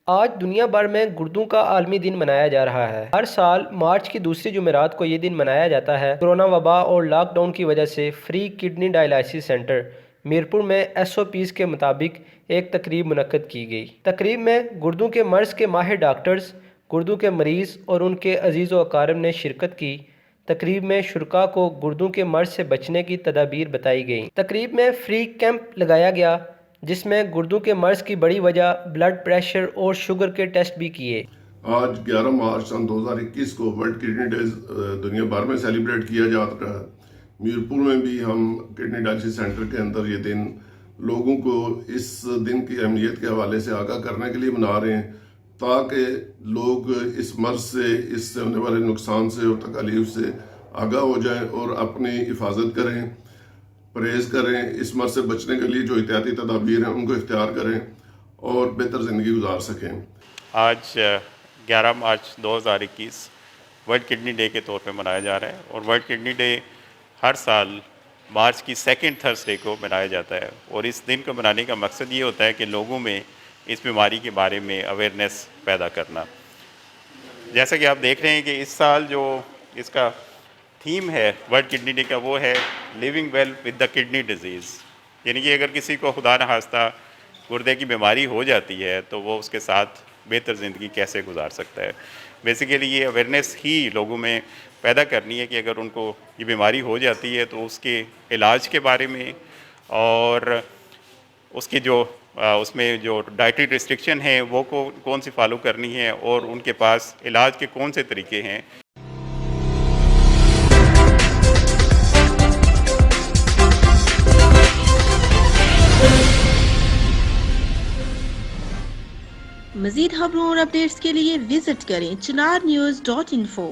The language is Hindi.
आज दुनिया भर में गुर्दों का आलमी दिन मनाया जा रहा है। हर साल मार्च की दूसरी जुमेरात को ये दिन मनाया जाता है। कोरोना वबा और लॉकडाउन की वजह से free kidney dialysis centre Mirpur में SOPs के मुताबिक एक तकरीब मुनक्कद की गई। तकरीब में गुर्दों के मर्ज़ के माहिर डॉक्टर्स, गुर्दों के मरीज़ और उनके अजीज़ व अकारिब ने शिरकत की। तकरीब में शुरका को गुर्दों के मर्ज़ से बचने की तदाबीर बताई गई। तकरीब में फ्री कैंप लगाया गया जिसमें गुर्दों के मर्ज़ की बड़ी वजह ब्लड प्रेशर और शुगर के टेस्ट भी किए। आज 11 मार्च सन 2021 को वर्ल्ड किडनी डेज दुनिया भर में सेलिब्रेट किया जा रहा है। मीरपुर में भी हम किडनी डायलिसिस सेंटर के अंदर ये दिन लोगों को इस दिन की अहमियत के हवाले से आगाह करने के लिए मना रहे हैं, ताकि लोग इस मर्ज से, इससे होने वाले नुकसान से और तकलीफ से आगाह हो जाएं और अपनी हिफाजत करें, परहेज करें। इस मर्ज से बचने के लिए जो एहतियाती तदाबीर हैं उनको इख्तियार करें और बेहतर ज़िंदगी गुजार सकें। आज 11 मार्च 2021 वर्ल्ड किडनी डे के तौर पे मनाया जा रहा है और वर्ल्ड किडनी डे हर साल मार्च की सेकंड थर्सडे को मनाया जाता है। और इस दिन को मनाने का मकसद ये होता है कि लोगों में इस बीमारी के बारे में अवेयरनेस पैदा करना। जैसा कि आप देख रहे हैं कि इस साल जो इसका थीम है वर्ल्ड किडनी डे का, वो है living well with the kidney disease. यानी कि अगर किसी को खुदा न खास्ता गुर्दे की बीमारी हो जाती है तो वो उसके साथ बेहतर ज़िंदगी कैसे गुजार सकता है। बेसिकली ये अवेयरनेस ही लोगों में पैदा करनी है कि अगर उनको ये बीमारी हो जाती है तो उसके इलाज के बारे में और उसकी जो उसमें जो डाइटरी रिस्ट्रिक्शन है वो कौन सी फॉलो करनी है और उनके पास इलाज के कौन से तरीके हैं। मज़ीद खबरों और अपडेट्स के लिए विजिट करें ChinarNews.info।